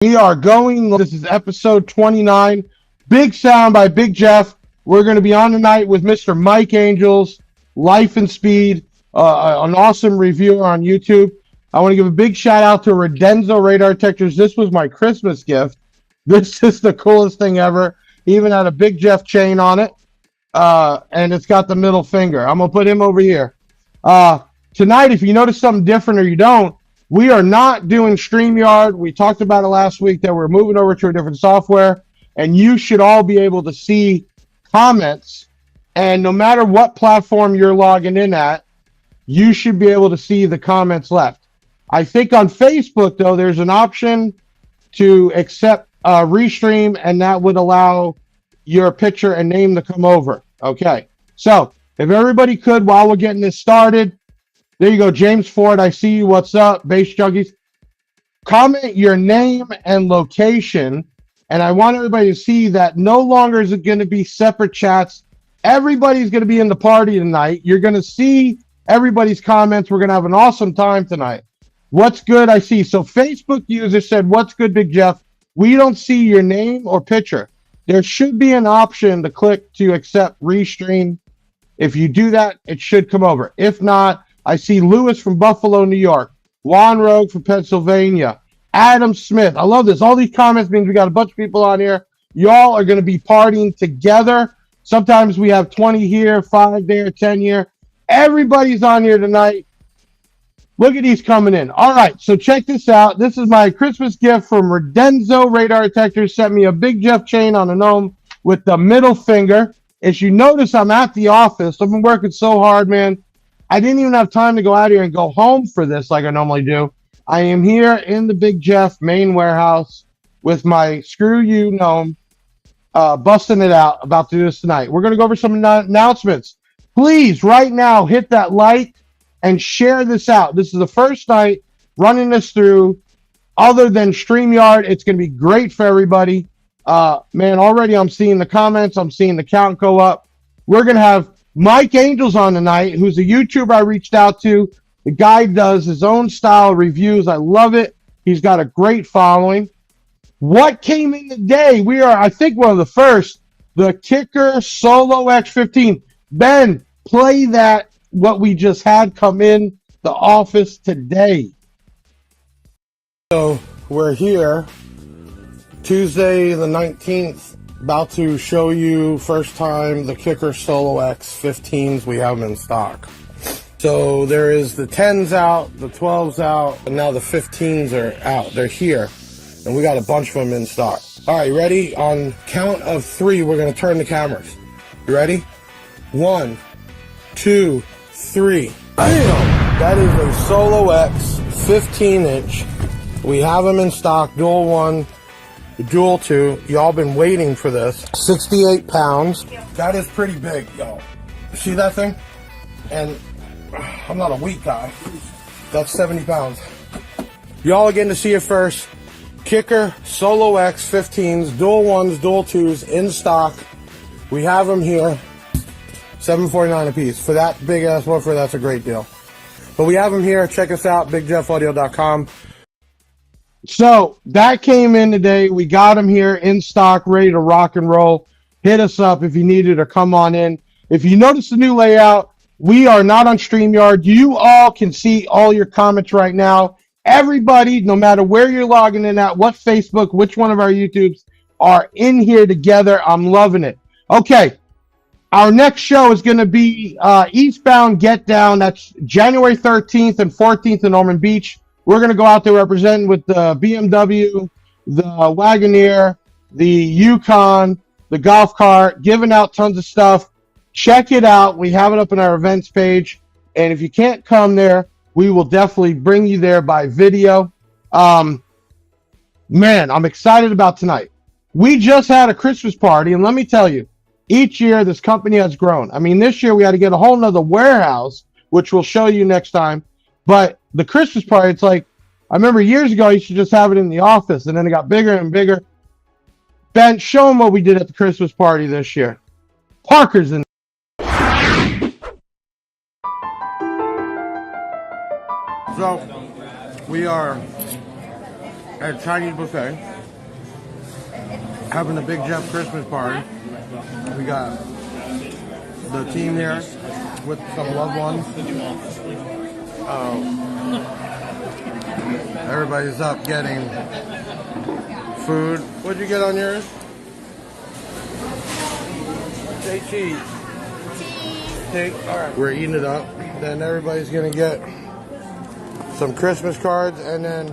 We are going. This is episode 29. Big sound by Big Jeff. We're going to be on tonight with Mr. Mike Angels, Life and Speed, an awesome reviewer on YouTube. I want to give a big shout out to Redenzo Radar Detectors. This was my Christmas gift. This is the coolest thing ever. Even had a Big Jeff chain on it, and it's got the middle finger. I'm going to put him over here. Tonight, if you notice something different or you don't, we are not doing StreamYard. We talked about it last week that we're moving over to a different software, and you should all be able to see comments. And no matter what platform you're logging in at, you should be able to see the comments left. I think on Facebook, though, there's an option to accept restream, and that would allow your picture and name to come over. Okay, so if everybody could, while we're getting this started, there you go, James Ford. I see you. What's up, Base Junkies? Comment your name and location, and I want everybody to see that no longer is it going to be separate chats. Everybody's going to be in the party tonight. You're going to see everybody's comments. We're going to have an awesome time tonight. What's good? I see. So Facebook user said, "What's good, Big Jeff?" We don't see your name or picture. There should be an option to click to accept restream. If you do that, it should come over. If not, I see Lewis from Buffalo, New York. Juan Rogue from Pennsylvania. Adam Smith. I love this. All these comments means we got a bunch of people on here. Y'all are going to be partying together. Sometimes we have 20 here, 5 there, 10 here. Everybody's on here tonight. Look at these coming in. All right, so check this out. This is my Christmas gift from Redenzo Radar Detectors. Sent me a Big Jeff chain on a gnome with the middle finger. As you notice, I'm at the office. I've been working so hard, man. I didn't even have time to go out here and go home for this like I normally do. I am here in the Big Jeff main warehouse with my Screw You gnome, busting it out, about to do this tonight. We're going to go over some announcements. Please, right now, hit that like and share this out. This is the first night running this through other than StreamYard. It's going to be great for everybody. Man, already I'm seeing the comments. I'm seeing the count go up. We're going to have Mike Angels on tonight, who's a YouTuber I reached out to. The guy does his own style reviews. I love it. He's got a great following. What came in today? We are, I think, one of the first. The Kicker Solo X15. Ben, play that, what we just had come in the office today. So we're here, Tuesday the 19th. About to show you first time the Kicker Solo X15s. We have them in stock. So there is the 10s out, the 12s out, and now the 15s are out. They're here, and we got a bunch of them in stock. All right, ready? On count of 3, we're going to turn the cameras. You ready? 1, 2, 3. Bam! That is a Solo X 15-inch. We have them in stock, dual 1. Dual 2, y'all been waiting for this. 68 pounds. That is pretty big, y'all. See that thing? And I'm not a weak guy. That's 70 pounds. Y'all are getting to see it first. Kicker Solo X 15s, dual 1s, dual 2s in stock. We have them here. $7.49 a piece. For that big ass woofer, that's a great deal. But we have them here. Check us out, bigjeffaudio.com. So that came in today. We got them here in stock, ready to rock and roll. Hit us up if you need it or come on in. If you notice the new layout, we are not on StreamYard. You all can see all your comments right now. Everybody, no matter where you're logging in at, what Facebook, which one of our YouTubes, are in here together. I'm loving it. Okay, our next show is going to be Eastbound Get Down. That's January 13th and 14th in Norman Beach. We're going to go out there representing with the BMW, the Wagoneer, the Yukon, the golf cart, giving out tons of stuff. Check it out. We have it up on our events page. And if you can't come there, we will definitely bring you there by video. Man, I'm excited about tonight. We just had a Christmas party, and let me tell you, each year this company has grown. I mean, this year we had to get a whole nother warehouse, which we'll show you next time. But the Christmas party, it's like, I remember years ago, you should just have it in the office, and then it got bigger and bigger. Ben, show them what we did at the Christmas party this year. Parker's in. So, we are at Chinese buffet. having a Big Jeff Christmas party. We got the team here with some loved ones. Everybody's up getting food. What'd you get on yours? Say cheese. Cheese. All right. We're eating it up. Then everybody's gonna get some Christmas cards, and then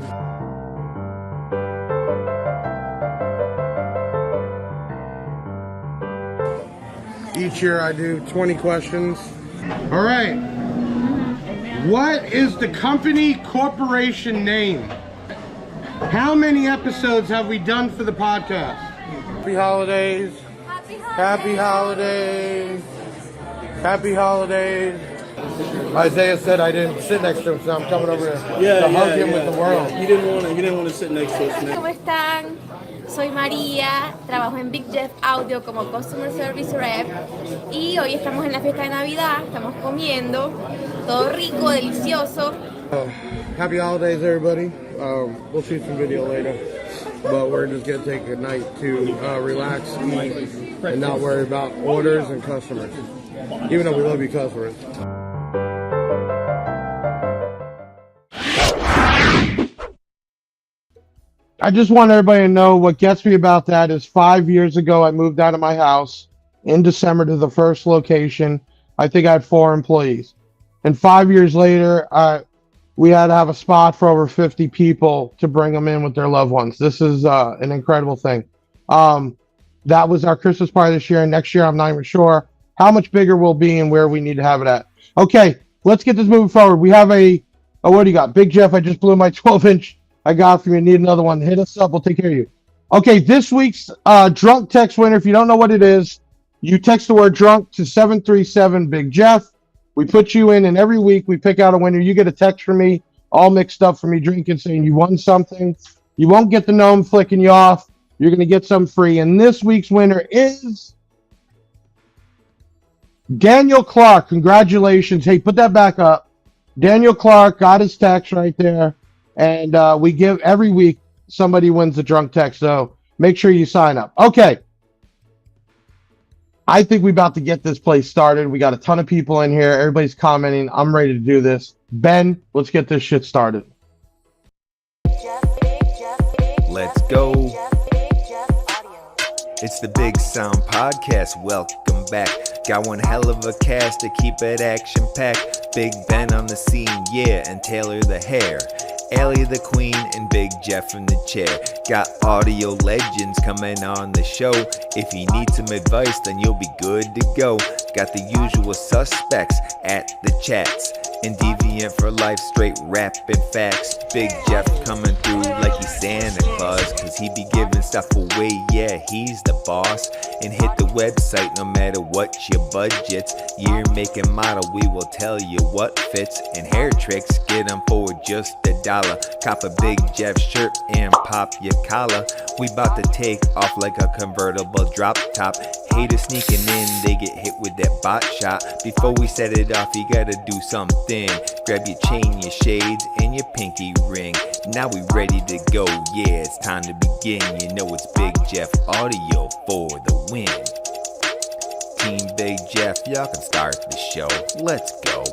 each year I do 20 questions. All right. What is the company corporation name? How many episodes have we done for the podcast? Happy holidays. Happy holidays. Happy holidays. Isaiah said I didn't sit next to him, so I'm coming over to hug him with the world. You didn't want to sit next to us, man. ¿Cómo están? Soy María, trabajo en Big Jeff Audio como Customer Service Rep y hoy estamos en la fiesta de Navidad, estamos comiendo, todo rico, delicioso. Happy holidays, everybody. We'll shoot some video later, but we're just gonna take a night to relax, eat, and not worry about orders and customers, even though we love you customers. I just want everybody to know what gets me about that is 5 years ago, I moved out of my house in December to the first location. I think I had 4 employees. And 5 years later, we had to have a spot for over 50 people to bring them in with their loved ones. This is an incredible thing. That was our Christmas party this year. And next year, I'm not even sure how much bigger we'll be and where we need to have it at. Okay, let's get this moving forward. We have what do you got? Big Jeff, I just blew my 12-inch. I got for you. Need another one. Hit us up. We'll take care of you. Okay, this week's drunk text winner. If you don't know what it is, you text the word drunk to 737 Big Jeff. We put you in, and every week we pick out a winner. You get a text from me, all mixed up for me drinking, saying you won something. You won't get the gnome flicking you off. You're going to get some free. And this week's winner is Daniel Clark. Congratulations. Hey, put that back up. Daniel Clark got his text right there. And we give every week somebody wins a drunk text. So make sure you sign up. Okay. I think we're about to get this place started. We got a ton of people in here. Everybody's commenting. I'm ready to do this. Ben, let's get this shit started. Let's go. It's the Big Sound Podcast. Welcome back. Got one hell of a cast to keep it action-packed. Big Ben on the scene, yeah, and Taylor the hair. Allie the Queen and Big Jeff in the chair. Got audio legends coming on the show. If you need some advice, then you'll be good to go. Got the usual suspects at the chats. And Deviant for life, straight rapping facts. Big Jeff coming through like he's Santa Claus, cause he be giving stuff away, yeah, he's the boss. And hit the website no matter what your budgets. Year, make, and model, we will tell you what fits. And hair tricks, get them for just $1. Cop a Big Jeff shirt and pop your collar. We bout to take off like a convertible drop top. Haters sneaking in, they get hit with that bot shot. Before we set it off, you gotta do something. Grab your chain, your shades, and your pinky ring. Now we ready to go, yeah, it's time to begin. You know it's Big Jeff Audio for the win. Team Big Jeff, y'all can start the show. Let's go.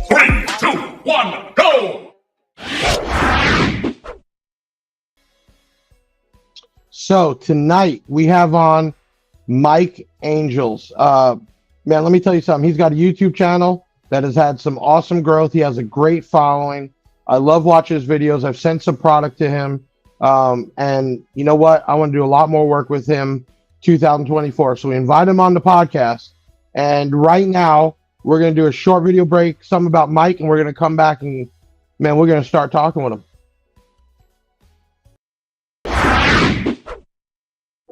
3, 2, 1, go! So tonight we have on Mike Angels. Man, let me tell you something. He's got a YouTube channel that has had some awesome growth. He has a great following. I love watching his videos. I've sent some product to him. And you know what? I want to do a lot more work with him 2024. So we invite him on the podcast. And right now, we're going to do a short video break, something about Mike, and we're going to come back and, man, we're going to start talking with him.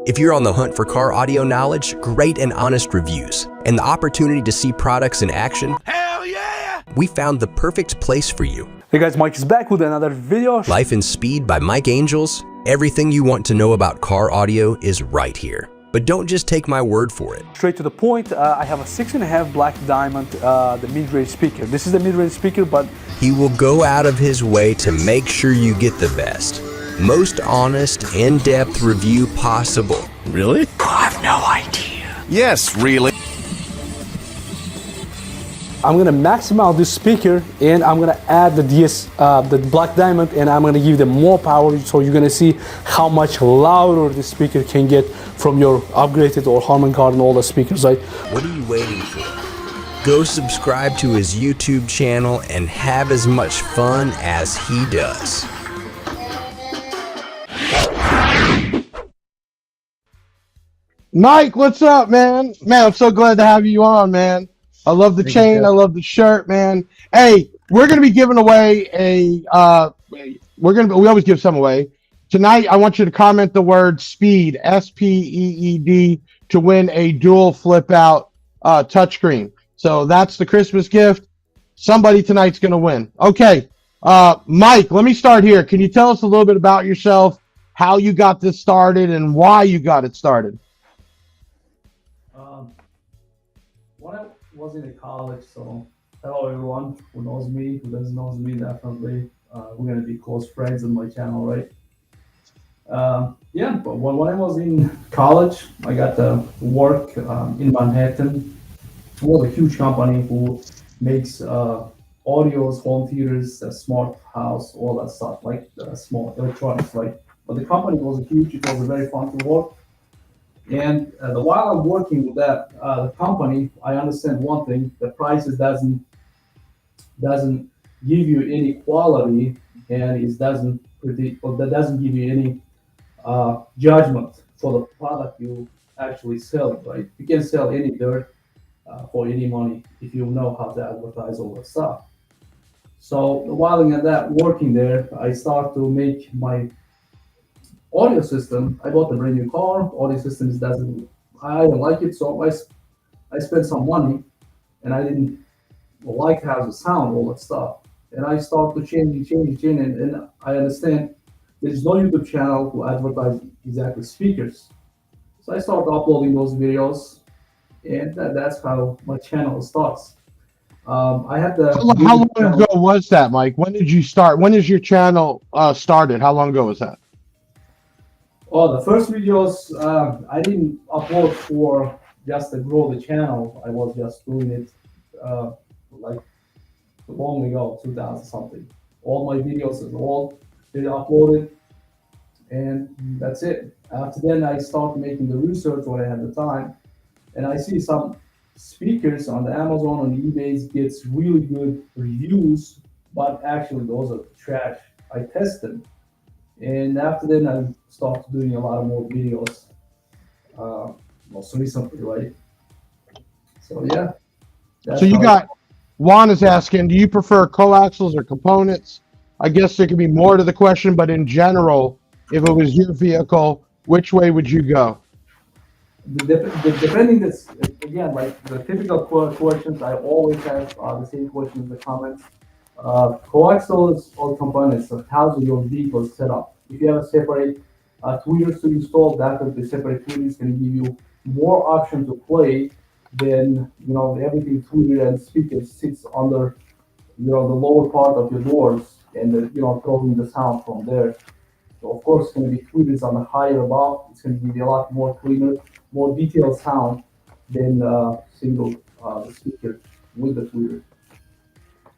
If you're on the hunt for car audio knowledge, great and honest reviews, and the opportunity to see products in action, Hell yeah! we found the perfect place for you. Hey guys, Mike is back with another video. Life and Speed by Mike Angels. Everything you want to know about car audio is right here. But don't just take my word for it. Straight to the point, I have a 6.5 Black Diamond, the mid-range speaker. This is the mid-range speaker, but He will go out of his way to make sure you get the best. most honest, in-depth review possible. Really? Yes, really. I'm gonna max out this speaker and I'm gonna add the the Black Diamond, and I'm gonna give them more power, so you're gonna see how much louder the speaker can get from your upgraded or Harman Kardon, all the speakers, right? What are you waiting for? Go subscribe to his YouTube channel and have as much fun as he does. Mike, what's up, man? Man, I'm so glad to have you on, man. I love the chain. I love the shirt, man. Hey, we're gonna be giving away we always give some away. Tonight, I want you to comment the word SPEED, SPEED, to win a dual flip out touchscreen. So that's the Christmas gift. Somebody tonight's gonna win. Okay, Mike, let me start here. Can you tell us a little bit about yourself, how you got this started, and why you got it started? When I was in college, so hello everyone who knows me, who doesn't know me, definitely. We're gonna be close friends on my channel, right? Yeah, but when I was in college, I got to work in Manhattan. It was a huge company who makes audios, home theaters, smart house, all that stuff, like small electronics, right? But the company was huge. It was very fun to work. And while I'm working with that the company, I understand one thing: the prices doesn't give you any quality, and it doesn't predict, or that doesn't give you any judgment for the product you actually sell. Right? You can sell any dirt for any money if you know how to advertise all that stuff. So while I'm at working there, I start to make my audio system. I bought a brand new car. Audio systems I don't like it, so I spent some money, and I didn't like how the sound, all that stuff. And I start to change, and I understand there's no YouTube channel to advertise exactly speakers. So I start uploading those videos, and that's how my channel starts. I had the. How long ago was that, Mike? When did you start? When is your channel started? How long ago was that? Oh, the first videos, I didn't upload for just to grow the channel. I was just doing it like long ago, 2000 something. All my videos are all been uploaded, and that's it. After then, I started making the research when I had the time, and I see some speakers on the Amazon, on eBay gets really good reviews, but actually those are trash. I test them. And after then, I started doing a lot of more videos, most recently, right? So yeah. So you got, Juan is asking, do you prefer coaxials or components? I guess there could be more to the question, but in general, if it was your vehicle, which way would you go? Depending this, again, like the typical questions, I always have the same questions in the comments. Coaxials or components, so how your vehicle is set up. If you have a separate tweeters to install, definitely separate tweeters can give you more options to play than everything tweeter and speaker sits under the lower part of your doors, and throwing the sound from there. So of course it's going to be tweeters on the higher above. It's going to give you a lot more cleaner, more detailed sound than single speaker with the tweeter.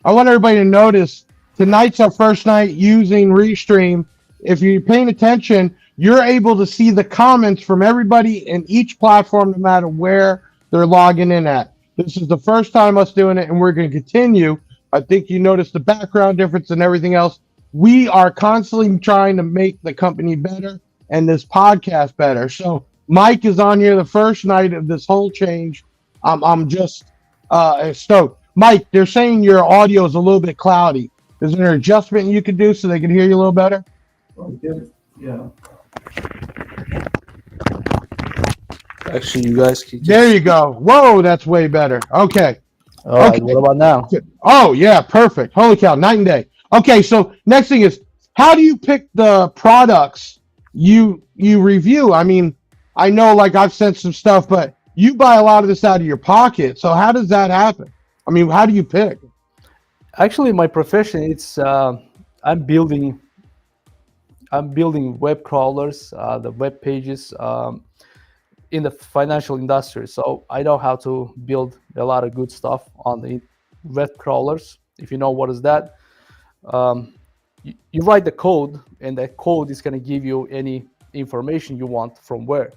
I want everybody to notice tonight's our first night using Restream. If you're paying attention, you're able to see the comments from everybody in each platform, no matter where they're logging in at. This is the first time us doing it, and we're going to continue. I think you notice the background difference and everything else. We are constantly trying to make the company better and this podcast better. So Mike is on here the first night of this whole change. I'm just stoked. Mike, they're saying your audio is a little bit cloudy. Is there an adjustment you could do so they can hear you a little better? Okay. Yeah. Actually, you guys can. There you go. Whoa, that's way better. Okay. All right, Okay. what about now? Oh, yeah, perfect. Holy cow, night and day. Okay, so next thing is, how do you pick the products you review? I mean, I know like I've sent some stuff, but you buy a lot of this out of your pocket. So how does that happen? I mean, how do you pick? Actually, my profession, it's I'm building I'm building web crawlers, the web pages in the financial industry. So I know how to build a lot of good stuff on the web crawlers. If you know what is that, you write the code, and that code is going to give you any information you want from where.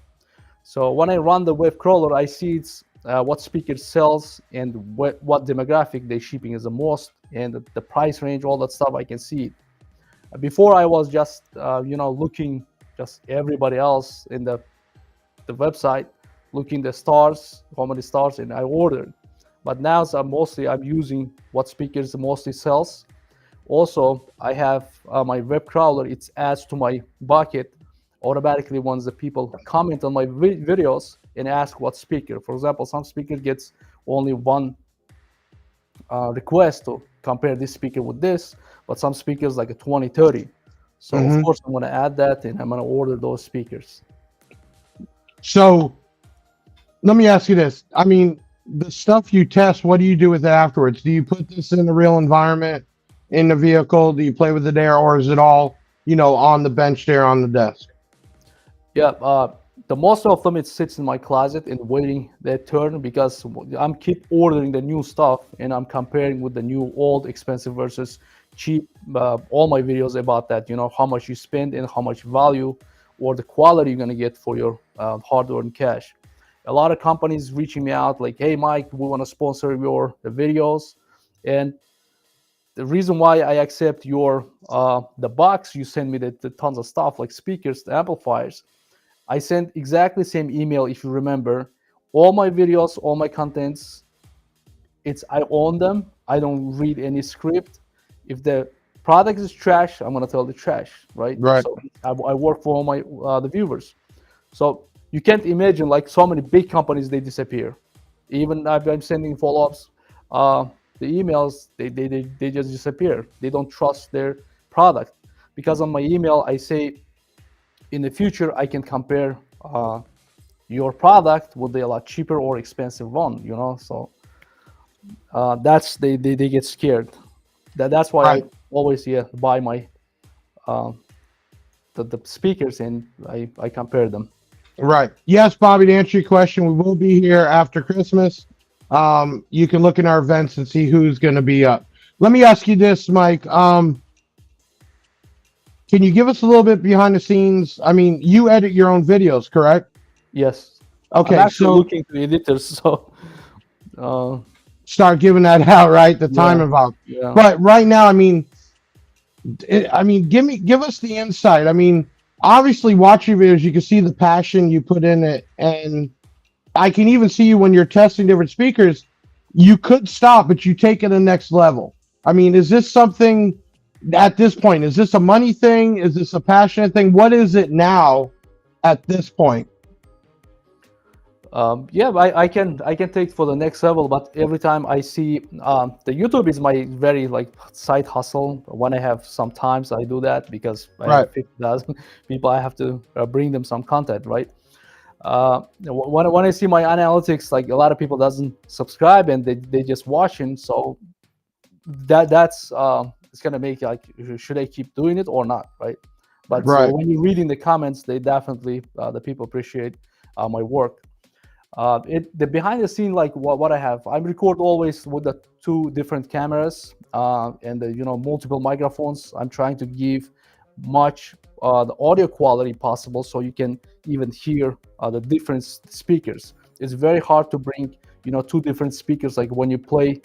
So when I run the web crawler, I see it's what speaker sells and what demographic they're shipping is the most, and the price range, all that stuff. I can see it. Before I was just looking just everybody else in the website, looking the stars, how many stars, and I ordered. But now I'm using what speakers mostly sells. Also, I have my web crawler. It adds to my bucket automatically once the people comment on my videos and ask what speaker. For example, some speaker gets only one request to compare this speaker with this, but some speakers like a 20, 30. So of course I'm going to add that, and I'm going to order those speakers. So let me ask you this. I mean, the stuff you test, what do you do with it afterwards? Do you put this in the real environment in the vehicle? Do you play with it there, or is it all, on the bench there on the desk? Yeah, the most of them, it sits in my closet and waiting their turn, because I'm keep ordering the new stuff, and I'm comparing with the new old expensive versus cheap. All my videos about that, how much you spend and how much value or the quality you're going to get for your hard-earned cash. A lot of companies reaching me out like, hey Mike, we want to sponsor your videos, and the reason why I accept your the box you send me, the tons of stuff like speakers, the amplifiers, I sent exactly the same email, if you remember. All my videos, all my contents, I own them. I don't read any script. If the product is trash, I'm gonna tell the trash, right? Right. So I work for all my the viewers. So you can't imagine, like, so many big companies, they disappear. Even I'm sending follow-ups, the emails, they just disappear. They don't trust their product, because on my email I say, in the future I can compare your product with a lot cheaper or expensive one, So that's they get scared. That's why Right. I always buy my the speakers, and I compare them. Right. Yes, Bobby, to answer your question, we will be here after Christmas. You can look in our events and see who's going to be up. Let me ask you this, Mike. Can you give us a little bit behind the scenes? I mean, you edit your own videos, correct? Yes. Okay, I'm actually so looking to editors, so start giving that out, right? The time Yeah. involved. yeah. But right now, I mean, give us the insight. I mean, obviously, watching videos, you can see the passion you put in it, and I can even see you when you're testing different speakers. You could stop, but you take it to the next level. I mean, is this something at this point? Is this a money thing? Is this a passionate thing? What is it now at this point? Yeah, I can take for the next level, but every time I see the YouTube is my very side hustle. When I have some times, I do that, because I Right. have 50,000 people. I have to bring them some content, right? When I see my analytics, like, a lot of people doesn't subscribe, and they just watching. So that's it's gonna make, like, should I keep doing it or not, right? But Right. so when you read in the comments, they definitely the people appreciate my work. The behind the scene, like what I have, I record always with the 2 different cameras and the multiple microphones. I'm trying to give much the audio quality possible, so you can even hear the different speakers. It's very hard to bring 2 different speakers. Like, when you play,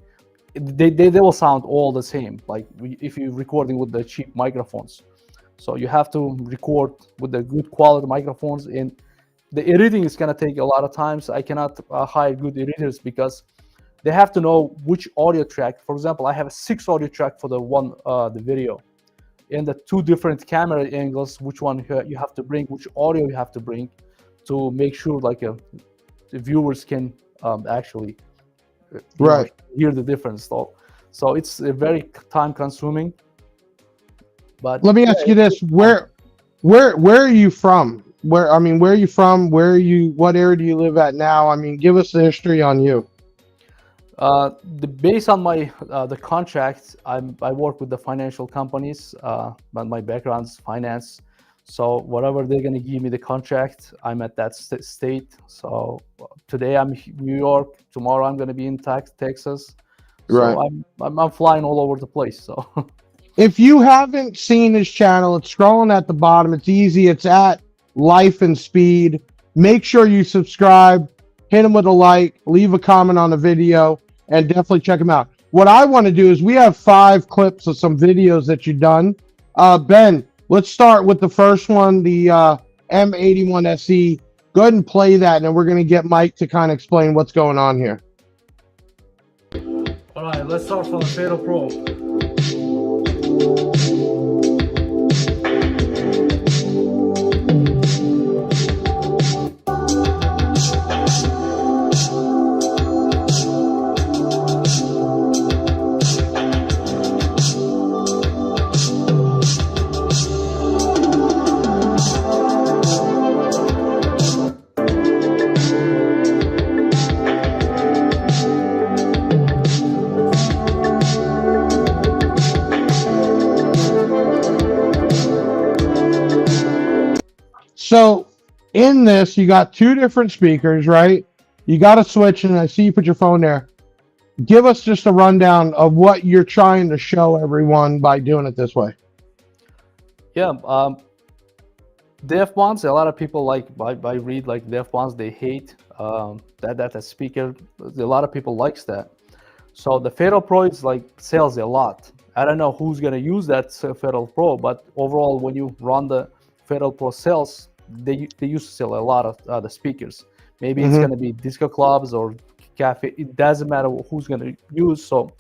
they will sound all the same, like if you're recording with the cheap microphones. So you have to record with the good quality microphones, and the editing is going to take a lot of time. So I cannot hire good editors, because they have to know which audio track. For example, I have a 6 audio track for the video, and the 2 different camera angles, which one you have to bring, which audio you have to bring, to make sure the viewers can actually Right. hear the difference. So it's very time consuming. But Let me ask you this: where are you from? Where are you from? What area do you live at now? I mean, give us the history on you. Based on my the contract, I work with the financial companies. But my background is finance. So whatever they're gonna give me the contract, I'm at that state. So today I'm in New York. Tomorrow I'm gonna be in Texas. So Right. I'm flying all over the place. So If you haven't seen his channel, it's scrolling at the bottom. It's easy. It's at Life and Speed. Make sure you subscribe, hit him with a like, leave a comment on the video, and definitely check him out. What I want to do is we have 5 clips of some videos that you've done. Ben, let's start with the first one, the M81 SE. Go ahead and play that, and then we're going to get Mike to kind of explain what's going on here. all right, let's start from the Fatal Pro. So in this, you got 2 different speakers, right? You got a switch, and I see you put your phone there. Give us just a rundown of what you're trying to show everyone by doing it this way. Yeah, the F1s, a lot of people like, I read like the F1s, they hate that a speaker. A lot of people likes that. So the Fatal Pro is like sells a lot. I don't know who's gonna use that Fatal Pro, but overall, when you run the Fatal Pro sales, they used to sell a lot of the speakers. Maybe it's gonna be disco clubs or cafe. It doesn't matter who's gonna use. So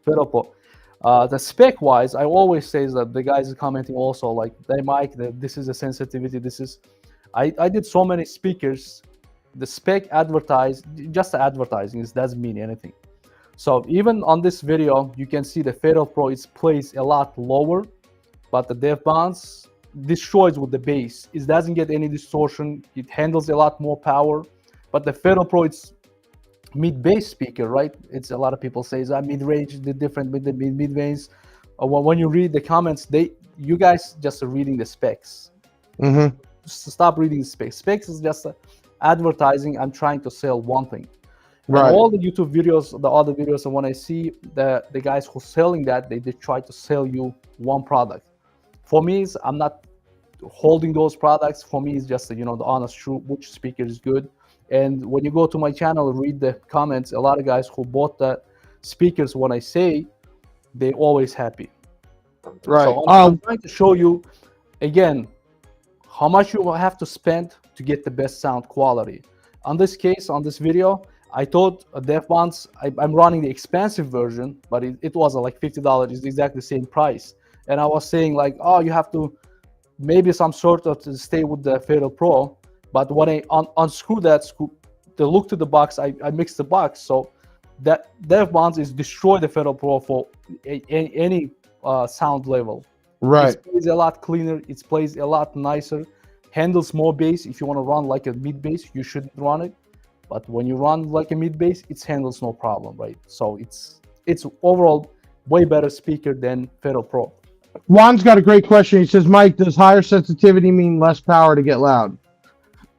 Fatal Pro. The spec wise, I always say that the guys are commenting also like, they mic, this is a sensitivity. This is, I did so many speakers. The spec advertised, just the advertising, it doesn't mean anything. So even on this video, you can see the Fatal Pro is placed a lot lower, but the Def Bounce destroys with the bass. It doesn't get any distortion. It handles a lot more power, but the Fatal Pro, it's mid-bass speaker, right? It's a lot of people say that mid-range, the different with the mid-range. When you read the comments, you guys just are reading the specs. Just stop reading the specs. Specs is just advertising. I'm trying to sell one thing. Right. And all the YouTube videos, the other videos, and when I see the guys who selling that, they try to sell you one product. For me, I'm not holding those products. For me, it's just the honest truth, which speaker is good. And when you go to my channel, read the comments, a lot of guys who bought the speakers, when I say, they're always happy. Right. So I'm trying to show you, again, how much you will have to spend to get the best sound quality. On this case, on this video, I thought Def Bounce, I'm running the expensive version, but it was like $50. It's exactly the same price. And I was saying like, oh, you have to maybe some sort of to stay with the Fatal Pro. But when I unscrew that screw, to look to the box, I mixed the box. So that Def Bounce is destroy the Fatal Pro for any sound level. Right. It plays a lot cleaner. It plays a lot nicer. Handles more bass. If you want to run like a mid bass, you should run it. But when you run like a mid bass, it handles no problem, right? So it's overall way better speaker than Fatal Pro. Juan's got a great question. He says, Mike, does higher sensitivity mean less power to get loud?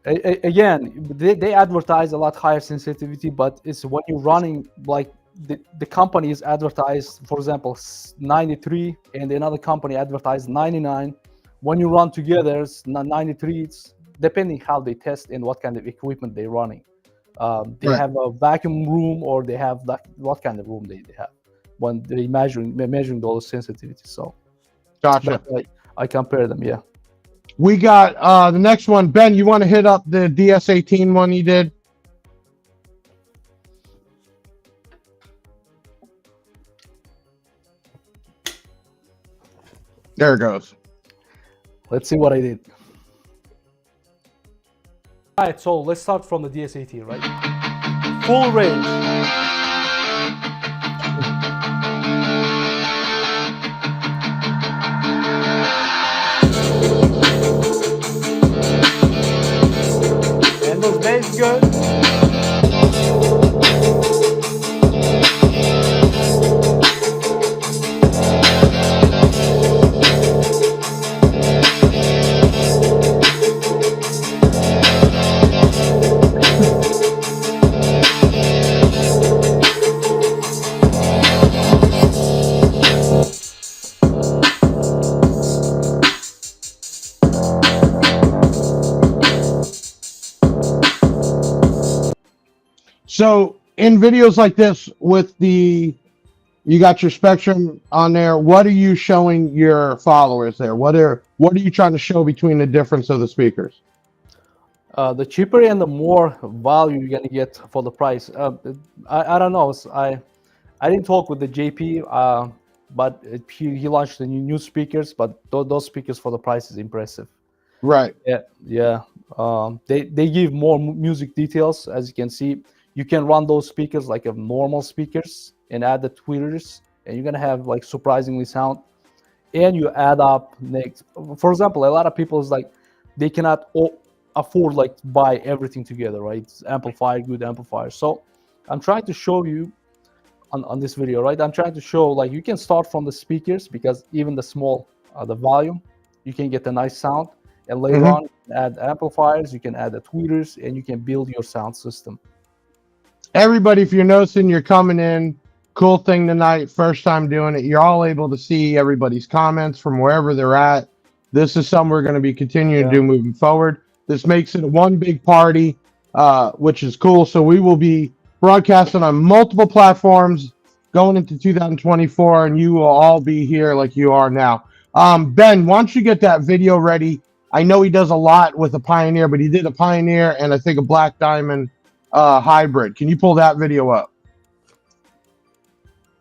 Again, they advertise a lot higher sensitivity, but it's when you're running like the companies advertise, for example, 93, and another company advertise 99. When you run together, it's 93. It's depending how they test and what kind of equipment they're running. They have a vacuum room, or they have what kind of room they have when they're measuring those sensitivities. So Gotcha. I compare them, yeah. We got the next one. Ben, you want to hit up the DS18 one you did? There it goes. Let's see what I did. All right, so let's start from the DS18, right? Full range. Handles bass good. So in videos like this with you got your Spectrum on there, what are you showing your followers there? What are you trying to show between the difference of the speakers? The cheaper and the more value you're gonna get for the price. I don't know. I didn't talk with the JP, but he launched the new speakers. But those speakers for the price is impressive. Right. Yeah. They give more music details, as you can see. You can run those speakers like a normal speakers and add the tweeters, and you're gonna have like surprisingly sound. And you add up next. For example, a lot of people is like they cannot afford like to buy everything together, right? It's amplifier, good amplifier. So I'm trying to show you on this video, right? I'm trying to show like you can start from the speakers because even the small the volume, you can get a nice sound, and later on add amplifiers, you can add the tweeters, and you can build your sound system. Everybody, if you're noticing you're coming in, cool thing tonight, first time doing it, you're all able to see everybody's comments from wherever they're at. This is something we're going to be continuing to do moving forward. This makes it one big party, which is cool. So we will be broadcasting on multiple platforms going into 2024, and you will all be here like you are now. Ben, why don't you get that video ready? I know he does a lot with a Pioneer, but he did a Pioneer and I think a Black Diamond hybrid. Can you pull that video up?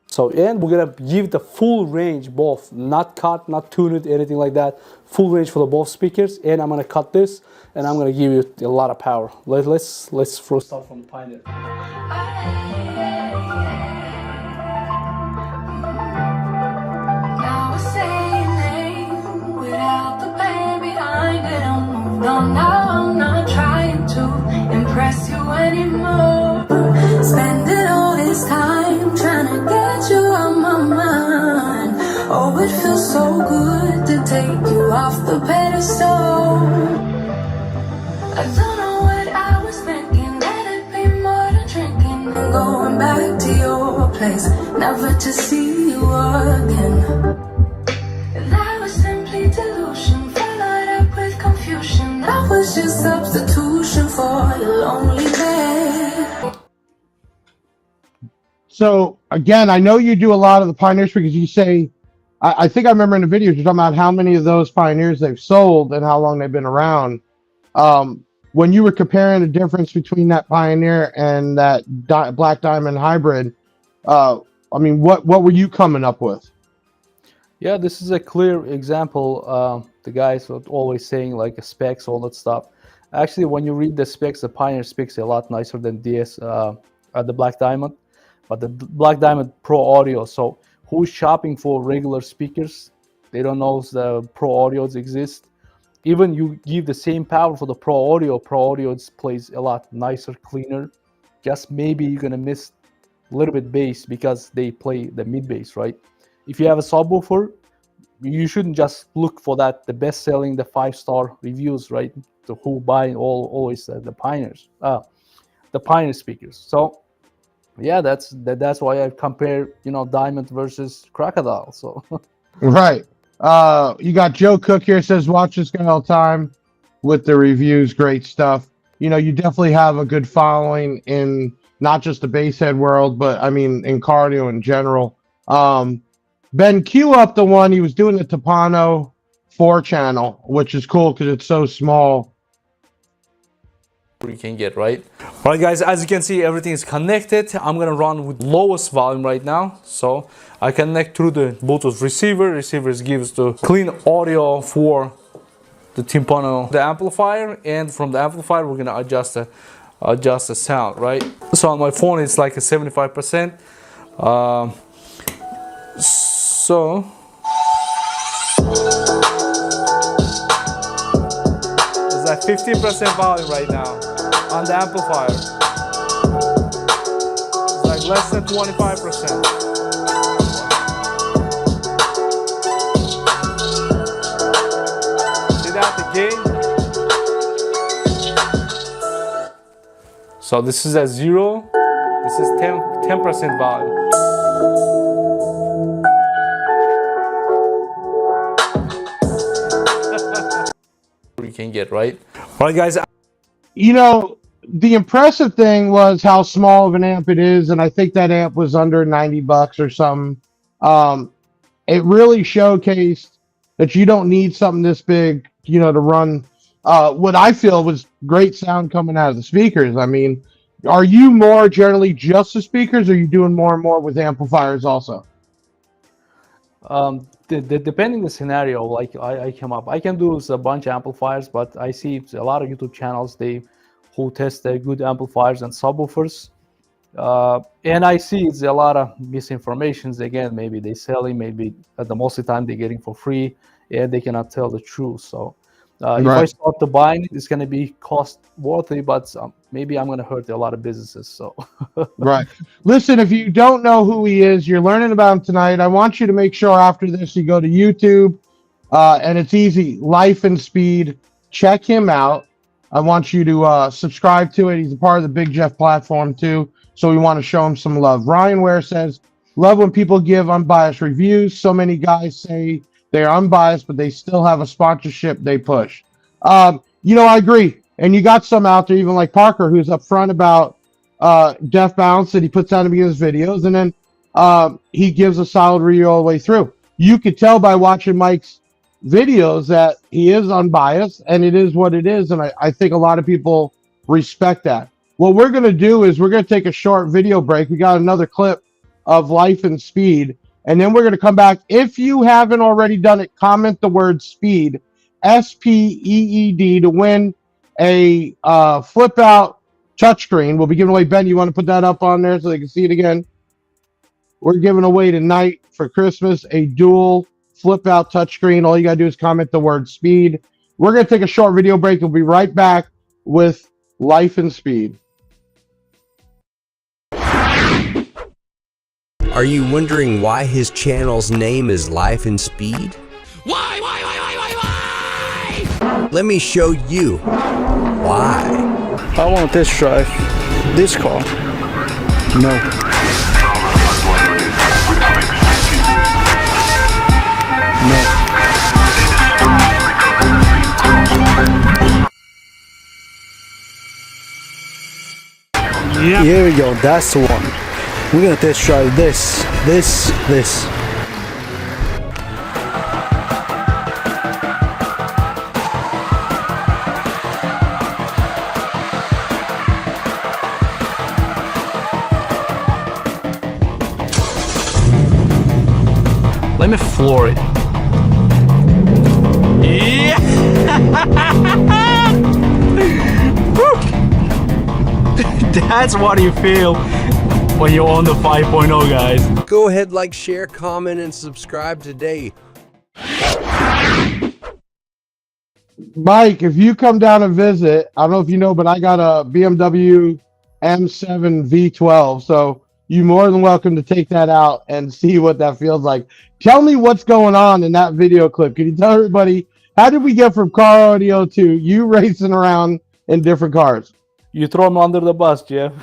So, and we're gonna give the full range, both, not cut, not tuned, anything like that. Full range for the both speakers, and I'm gonna cut this, and I'm gonna give you a lot of power. Let's first start from the Pioneer. Now I say your name without the pain behind it. I'm moved on now. I'm not trying to impress you anymore. Spending all this time trying to get you on my mind. Oh, it feels so good to take you off the pedestal. I don't know what I was thinking, that it'd be more than drinking and going back to your place, never to see you again. That was simply delusion, followed up with confusion. That was just substitution for your lonely bed. So again, I know you do a lot of the Pioneers because you say, I think I remember in the videos you're talking about how many of those Pioneers they've sold and how long they've been around. When you were comparing the difference between that Pioneer and that Black Diamond hybrid, I mean, what were you coming up with? Yeah, this is a clear example. The guys are always saying like specs, all that stuff. Actually, when you read the specs, the Pioneer specs are a lot nicer than the Black Diamond. But the Black Diamond Pro Audio, so who's shopping for regular speakers? They don't know the Pro Audios exist. Even you give the same power for the Pro Audio plays a lot nicer, cleaner. Just maybe you're gonna miss a little bit bass because they play the mid bass, right? If you have a subwoofer, you shouldn't just look for that, the best selling, the 5-star reviews, right? So who buy always the Pioneers, the Pioneer speakers. So yeah, that's why I compare, Diamond versus Crocodile. So Right. You got Joe Cook here, says watch this guy all the time with the reviews, great stuff. You definitely have a good following in not just the bass head world, but I mean in cardio in general. Ben, cue up the one he was doing the Tapano 4 channel, which is cool because it's so small. you can get, right? All right, guys, as you can see, everything is connected. I'm gonna run with lowest volume right now. So I connect through the Bluetooth receiver. Receivers gives the clean audio for the Timpano, the amplifier, and from the amplifier, we're gonna adjust the sound, right? So on my phone, it's like a 75%. So it's at 15% volume right now on the amplifier. It's like less than 25%. See that, the gain? So this is at 0. This is 10% volume. You can get, right? All right, guys. the impressive thing was how small of an amp it is, and I think that amp was under $90 or something. It really showcased that you don't need something this big, to run what I feel was great sound coming out of the speakers. I mean, are you more generally just the speakers, or are you doing more and more with amplifiers also? Depending the scenario, like I can do a bunch of amplifiers, but I see a lot of YouTube channels who test their good amplifiers and subwoofers, and I see it's a lot of misinformations. Again, maybe they selling, maybe at the most of the time they're getting for free, and they cannot tell the truth. So if I start to buying it, it's going to be cost worthy, but maybe I'm going to hurt a lot of businesses. So Right. Listen, if you don't know who he is, you're learning about him tonight. I want you to make sure after this you go to YouTube, and it's easy, Life and Speed. Check him out. I want you to subscribe to it. He's a part of the Big Jeff platform too, so we want to show him some love. Ryan Ware says, love when people give unbiased reviews. So many guys say they're unbiased, but they still have a sponsorship they push. I agree. And you got some out there, even like Parker, who's upfront about Def Bounce that he puts out in his videos, and then he gives a solid review all the way through. You could tell by watching Mike's videos that he is unbiased, and it is what it is, and I think a lot of people respect that. What we're going to do is we're going to take a short video break. We got another clip of Life and Speed, and then we're going to come back. If you haven't already done it, comment the word SPEED, SPEED, to win a flip out touchscreen. We'll be giving away. Ben, you want to put that up on there so they can see it again? We're giving away tonight for Christmas a dual flip out touchscreen. All you got to do is comment the word SPEED. We're going to take a short video break. We'll be right back with Life and Speed. Are you wondering why his channel's name is Life and Speed? Why? Let me show you why. I want to test drive this car. No. Yeah. Here we go. That's the one. We're gonna test drive this. let me floor it. Yeah. That's what you feel when you're on the 5.0, guys. Go ahead, like, share, comment, and subscribe today. Mike, if you come down and visit, I don't know if you know, but I got a BMW M7 V12, so you're more than welcome to take that out and see what that feels like. Tell me what's going on in that video clip. Can you tell everybody, how did we get from car audio to you racing around in different cars? You throw me under the bus, Jeff.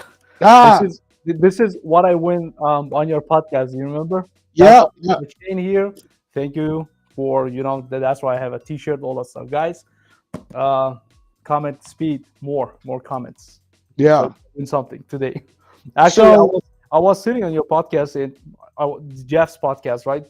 This is what I win on your podcast. You remember? Yeah. Shane here. Thank you for, that's why I have a t-shirt, all that stuff. Guys, comment speed, more comments. Yeah. So win something today. Actually, I was sitting on your podcast, Jeff's podcast, right?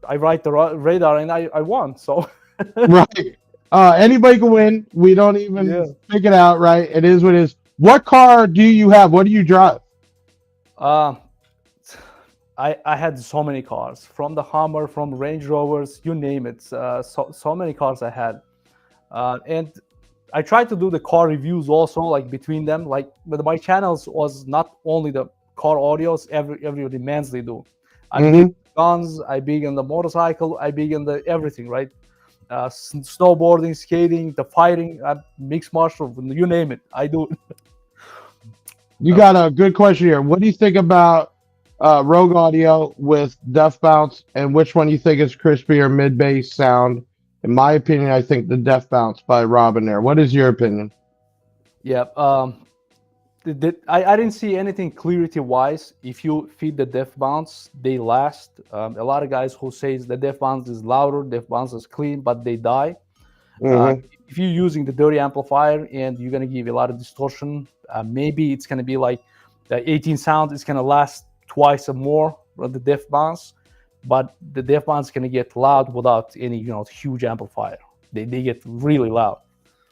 I write the radar and I won. So right. Anybody can win. We don't even pick it out, right? It is what it is. What car do you have? What do you drive? I had so many cars, from the Hummer, from Range Rovers, you name it. So many cars I had, and I tried to do the car reviews also, like between them. But my channels was not only the car audios. Every demands they do. I big in guns. I big in the motorcycle. I big in the everything, right? Snowboarding, skating, the fighting, mixed martial, you name it, I do. You got a good question here. What do you think about Rogue Audio with Def Bounce, and which one you think is crispier mid bass sound? In my opinion, I think the Def Bounce by Robin there. What is your opinion? Yeah, I didn't see anything clarity wise. If you feed the Def Bounce, they last. A lot of guys who says the Def Bounce is louder, Def Bounce is clean, but they die. If you're using the dirty amplifier and you're gonna give a lot of distortion, maybe it's gonna be like the 18 sound is gonna last twice or more on the def bounce, but the def bounce is gonna get loud without any huge amplifier. They get really loud.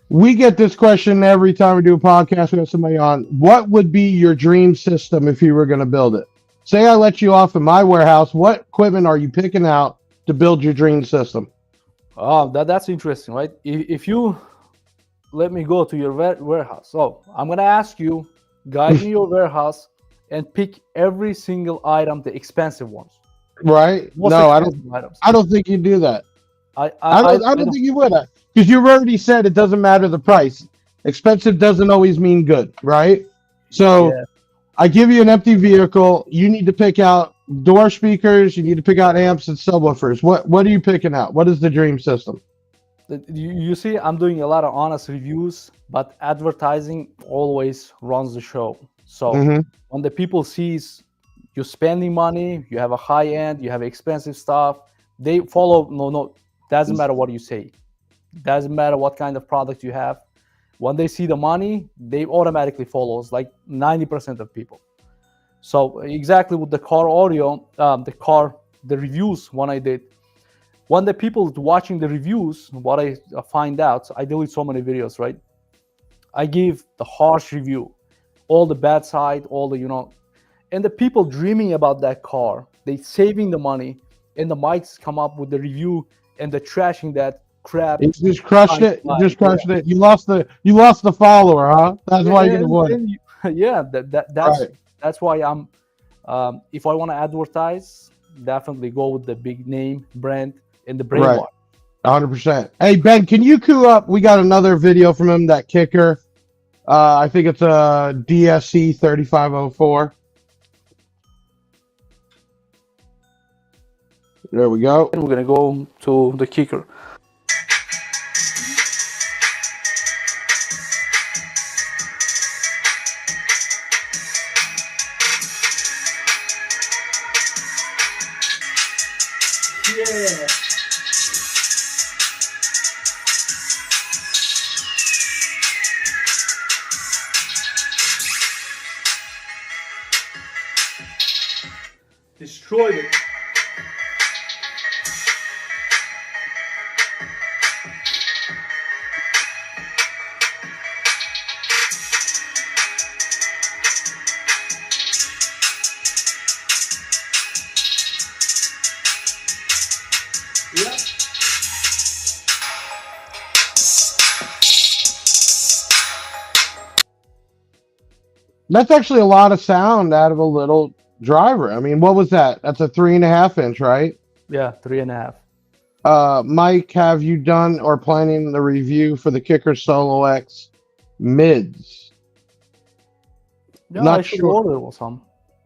We get this question every time we do a podcast. We have somebody on. What would be your dream system if you were going to build it? Say I let you off in my warehouse. What equipment are you picking out to build your dream system? Oh, that's interesting, right? If you let me go to your warehouse, so I'm gonna ask you, guide me your warehouse and pick every single item, the expensive ones. Right? Most No, expensive items. I don't think you do that. I don't think you would. Because you've already said it doesn't matter the price. Expensive doesn't always mean good, right? So Yeah. I give you an empty vehicle. You need to pick out door speakers. You need to pick out amps and subwoofers. What are you picking out? What is the dream system? You see, I'm doing a lot of honest reviews, but advertising always runs the show. So when the people sees you're spending money, you have a high end, you have expensive stuff, they follow. No, doesn't matter what you say. Doesn't matter what kind of product you have. When they see the money, they automatically follows, like 90% of people. So exactly with the car audio, the reviews when I did, when the people watching the reviews, what I find out, I delete so many videos, right? I give the harsh review, all the bad side, all the, and the people dreaming about that car, they saving the money, and the mics come up with the review and the trashing that crap. You just crushed it. You just crushed it. You lost the follower, huh? That's why you can avoid it. Yeah, that's why I'm. If I want to advertise, definitely go with the big name brand and the brain Right. wash. 100%. Hey Ben, can you cue up? We got another video from him. That kicker. I think it's a DSC 3504. There we go. And we're gonna go to the kicker. Yeah. Destroyed it. Yeah. That's actually a lot of sound out of a little driver. I mean, what was that? That's a 3.5 inch, right? Yeah, 3.5. Mike, have you done or planning the review for the Kicker Solo X mids? Yeah, Not I should sure. order some.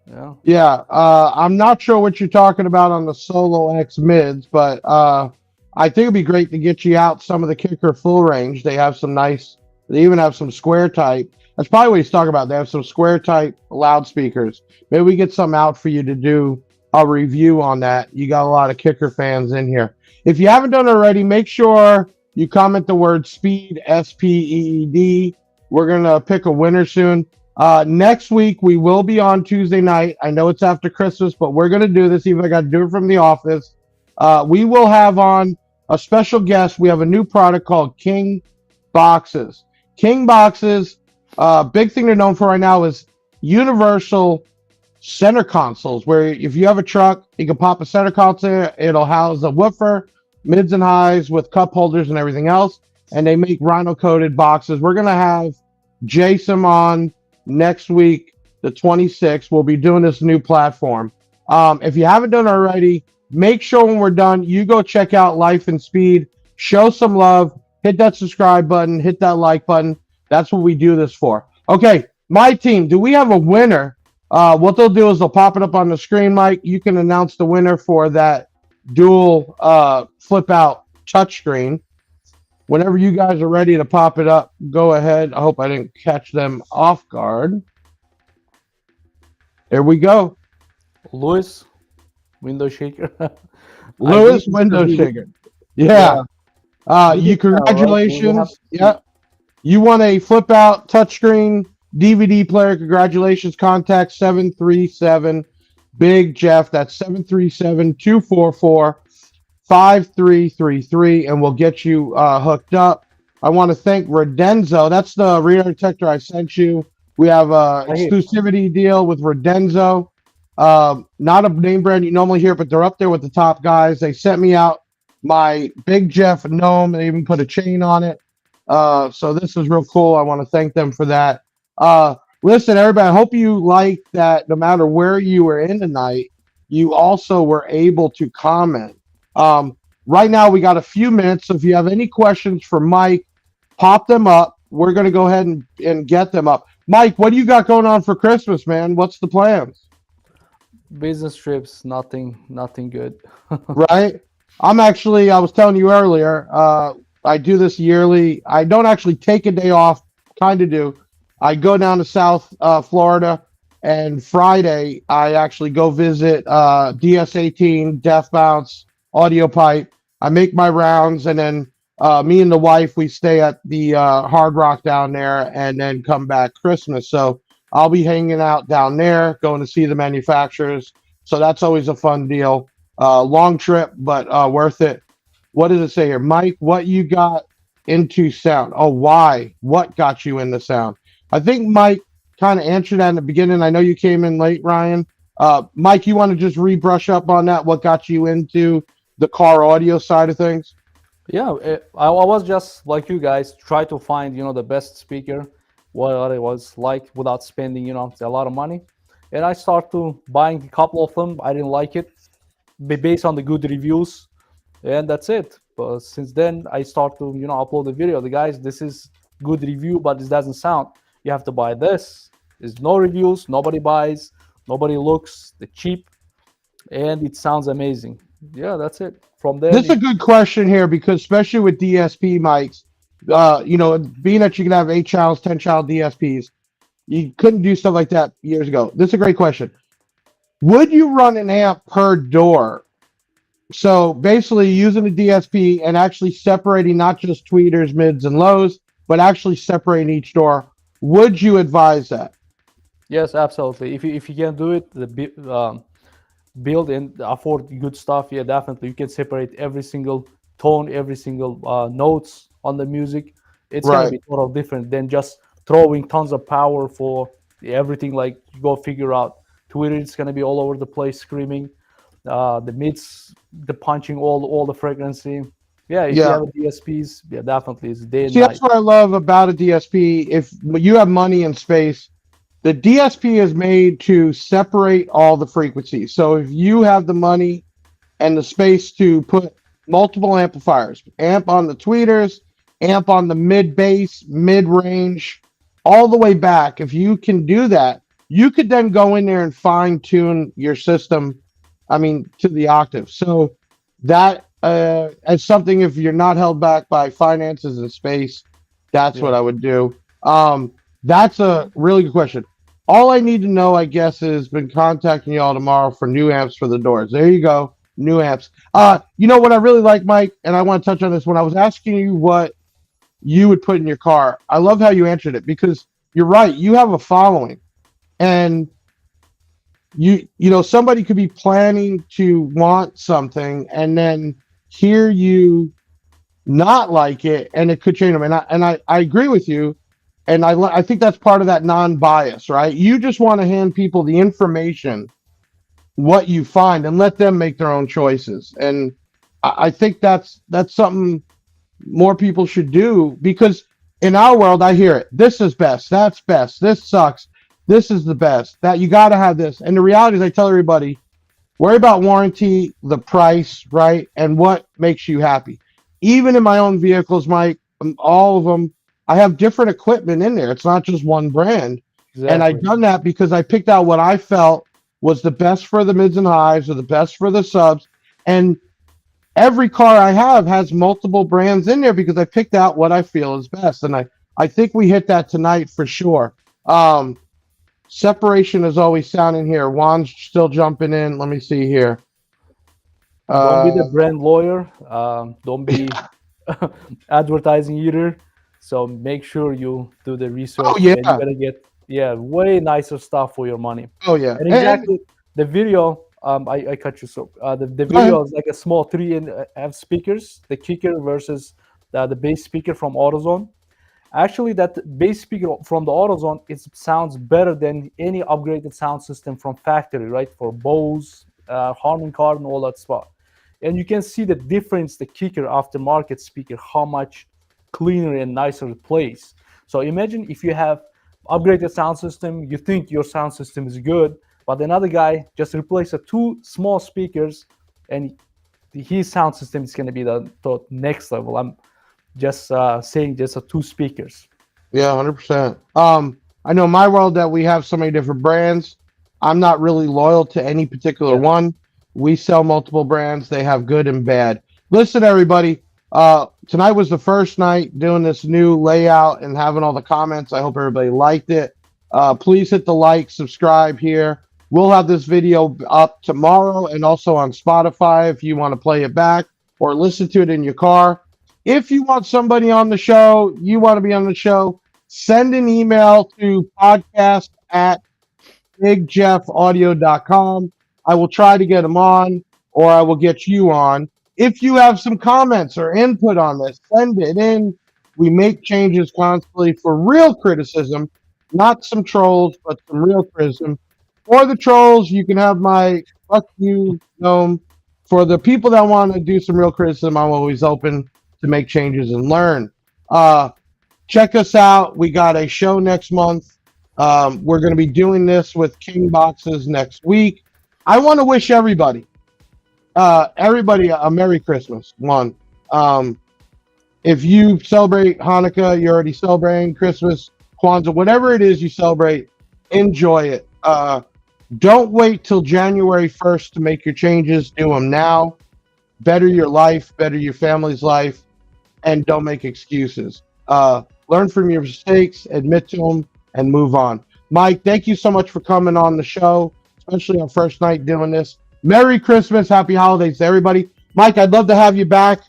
Yeah. Yeah, I'm not sure what you're talking about on the Solo X mids, but I think it'd be great to get you out some of the Kicker full range. They have some nice, they even have some square type. That's probably what he's talking about. They have some square type loudspeakers. Maybe we get some out for you to do a review on that. You got a lot of Kicker fans in here. If you haven't done it already, make sure you comment the word SPEED, SPEED. We're going to pick a winner soon. Next week, we will be on Tuesday night. I know it's after Christmas, but we're going to do this, even if I got to do it from the office. We will have on a special guest. We have a new product called King Boxes. King Boxes, big thing they're known for right now is universal center consoles, where if you have a truck, you can pop a center console. It'll house a woofer, mids and highs with cup holders and everything else. And they make rhino coated boxes. We're going to have Jason on next week, the 26th. We'll be doing this new platform. If you haven't done it already, make sure when we're done, you go check out Life and Speed. Show some love. Hit that subscribe button. Hit that like button. That's what we do this for. Okay, my team, do we have a winner? What they'll do is they'll pop it up on the screen, Mike. You can announce the winner for that dual flip out touchscreen. Whenever you guys are ready to pop it up, go ahead. I hope I didn't catch them off guard. There we go. Lewis, window shaker. Lewis, window shaker. Yeah. Congratulations. Yeah. You won a flip out touchscreen DVD player. Congratulations. Contact 737 Big Jeff. That's 737-244-5333, and we'll get you hooked up. I want to thank Redenzo. That's the rear detector I sent you. We have a exclusivity deal with Redenzo. Not a name brand you normally hear, but they're up there with the top guys. They sent me out my Big Jeff gnome. They even put a chain on it. So this is real cool. I want to thank them for that. Listen, everybody, I hope you like that no matter where you were in tonight, you also were able to comment. Right now, we got a few minutes. So if you have any questions for Mike, pop them up. We're going to go ahead and get them up. Mike, what do you got going on for Christmas, man? What's the plans? Business trips, nothing good. Right? I was telling you earlier, I do this yearly. I don't actually take a day off, kind of do. I go down to South Florida, and Friday I actually go visit DS18, Death Bounce, Audio Pipe. I make my rounds, and then me and the wife, we stay at the Hard Rock down there, and then come back Christmas. So I'll be hanging out down there, going to see the manufacturers. So that's always a fun deal. Long trip, but worth it. What does it say here? Mike, what you got into sound? Oh, why? What got you into sound? I think Mike kind of answered that in the beginning. I know you came in late, Ryan. Mike, you want to just rebrush up on that? What got you into the car audio side of things? Yeah, I was just like you guys, try to find, the best speaker, what it was like without spending, a lot of money. And I started buying a couple of them. I didn't like it based on the good reviews. And that's it. But since then, I start to, upload the video. The guys, this is good review, but this doesn't sound. You have to buy this. There's no reviews. Nobody buys. Nobody looks. They're cheap. And it sounds amazing. Yeah, that's it. From there. This is a good question here because especially with DSP mics, being that you can have 8 channels, 10 channel DSPs, you couldn't do stuff like that years ago. This is a great question. Would you run an amp per door? So basically using a DSP and actually separating not just tweeters, mids, and lows, but actually separating each door. Would you advise that? Yes, absolutely. If you can do it, build and afford good stuff, yeah, definitely. You can separate every single tone, every single notes on the music. It's going to be totally different than just throwing tons of power for everything. Like, you go figure out Twitter, it's going to be all over the place screaming. The mids, the punching all the frequency. Yeah, if you have a DSPs, yeah, definitely it's day and night. That's what I love about a DSP. If you have money and space, the DSP is made to separate all the frequencies. So if you have the money and the space to put multiple amplifiers, amp on the tweeters, amp on the mid bass, mid range, all the way back, if you can do that, you could then go in there and fine tune your system. To the octave. So that as something, if you're not held back by finances and space, that's what I would do. That's a really good question. All I need to know, I guess, is been contacting y'all tomorrow for new amps for the doors. There you go. New amps. You know what I really like, Mike, and I want to touch on this. When I was asking you what you would put in your car, I love how you answered it because you're right. You have a following. And somebody could be planning to want something and then hear you not like it, and it could change them. And I agree with you, and I think that's part of that non-bias, right? You just want to hand people the information, what you find, and let them make their own choices. And I think that's something more people should do, because in our world, I hear it. This is best. That's best. This sucks. This is the best. That you got to have this. And the reality is, I tell everybody, worry about warranty, the price, right? And what makes you happy. Even in my own vehicles, Mike, all of them, I have different equipment in there. It's not just one brand. Exactly. And I've done that because I picked out what I felt was the best for the mids and highs or the best for the subs. And every car I have has multiple brands in there because I picked out what I feel is best. And I think we hit that tonight for sure. Separation is always sounding here. Juan's still jumping in. Let me see here. Don't be the brand lawyer. Don't be advertising either. So make sure you do the research. Oh, yeah. And you're gonna get way nicer stuff for your money. Oh yeah. And exactly the video. I cut you so the video is like a small 3.5 speakers, the kicker versus the bass speaker from AutoZone. Actually, that bass speaker from the AutoZone, it sounds better than any upgraded sound system from factory, right? For Bose, Harman Kardon, all that stuff. And you can see the difference, the kicker aftermarket speaker, how much cleaner and nicer it plays. So imagine if you have upgraded sound system, you think your sound system is good, but another guy just replaced 2 small speakers, and his sound system is going to be the next level. I'm just saying just 2 speakers. Yeah, 100%. I know in my world that we have so many different brands. I'm not really loyal to any particular one. We sell multiple brands. They have good and bad. Listen, everybody. Tonight was the first night doing this new layout and having all the comments. I hope everybody liked it. Please hit the like, subscribe here. We'll have this video up tomorrow and also on Spotify if you want to play it back or listen to it in your car. If you want somebody on the show, you want to be on the show, send an email to podcast@bigjeffaudio.com. I will try to get them on, or I will get you on. If you have some comments or input on this, send it in. We make changes constantly for real criticism, not some trolls, but some real criticism. For the trolls, you can have my fuck you gnome. For the people that want to do some real criticism, I'm always open to make changes and learn. Check us out. We got a show next month. We're going to be doing this with King Boxes next week. I want to wish everybody a Merry Christmas. One, if you celebrate Hanukkah, you're already celebrating Christmas, Kwanzaa, whatever it is you celebrate, enjoy it. Don't wait till January 1st to make your changes. Do them now. Better your life, better your family's life, and don't make excuses. Learn from your mistakes, admit to them, and move on. Mike, thank you so much for coming on the show, especially on first night doing this. Merry Christmas, happy holidays to everybody. Mike, I'd love to have you back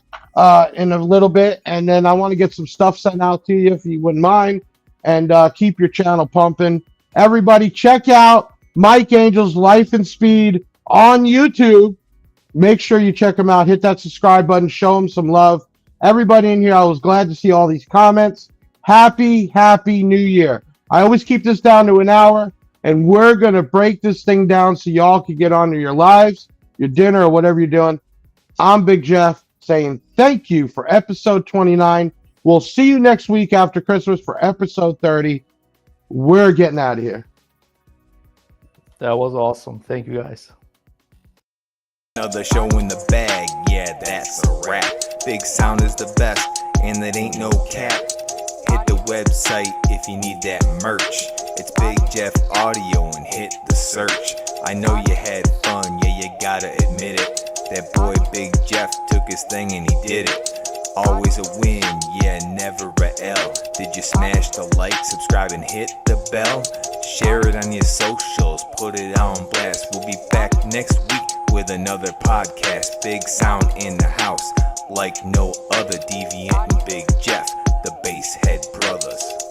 in a little bit, and then I want to get some stuff sent out to you if you wouldn't mind, and keep your channel pumping. Everybody, check out Mike Angel's Life and Speed on YouTube. Make sure you check him out. Hit that subscribe button. Show him some love. Everybody in here, I was glad to see all these comments. Happy New Year. I always keep this down to an hour, and we're going to break this thing down so y'all can get on to your lives, your dinner, or whatever you're doing. I'm Big Jeff saying thank you for episode 29. We'll see you next week after Christmas for episode 30. We're getting out of here. That was awesome. Thank you, guys. Another show in the bag, yeah, that's a wrap. Big Sound is the best, and it ain't no cap. Hit the website if you need that merch. It's Big Jeff Audio and hit the search. I know you had fun, yeah, you gotta admit it. That boy Big Jeff took his thing and he did it. Always a win, yeah, never a L. Did you smash the like, subscribe, and hit the bell? Share it on your socials, put it on blast. We'll be back next week with another podcast. Big Sound in the house, like no other. Deviant and Big Jeff, the Basshead Brothers.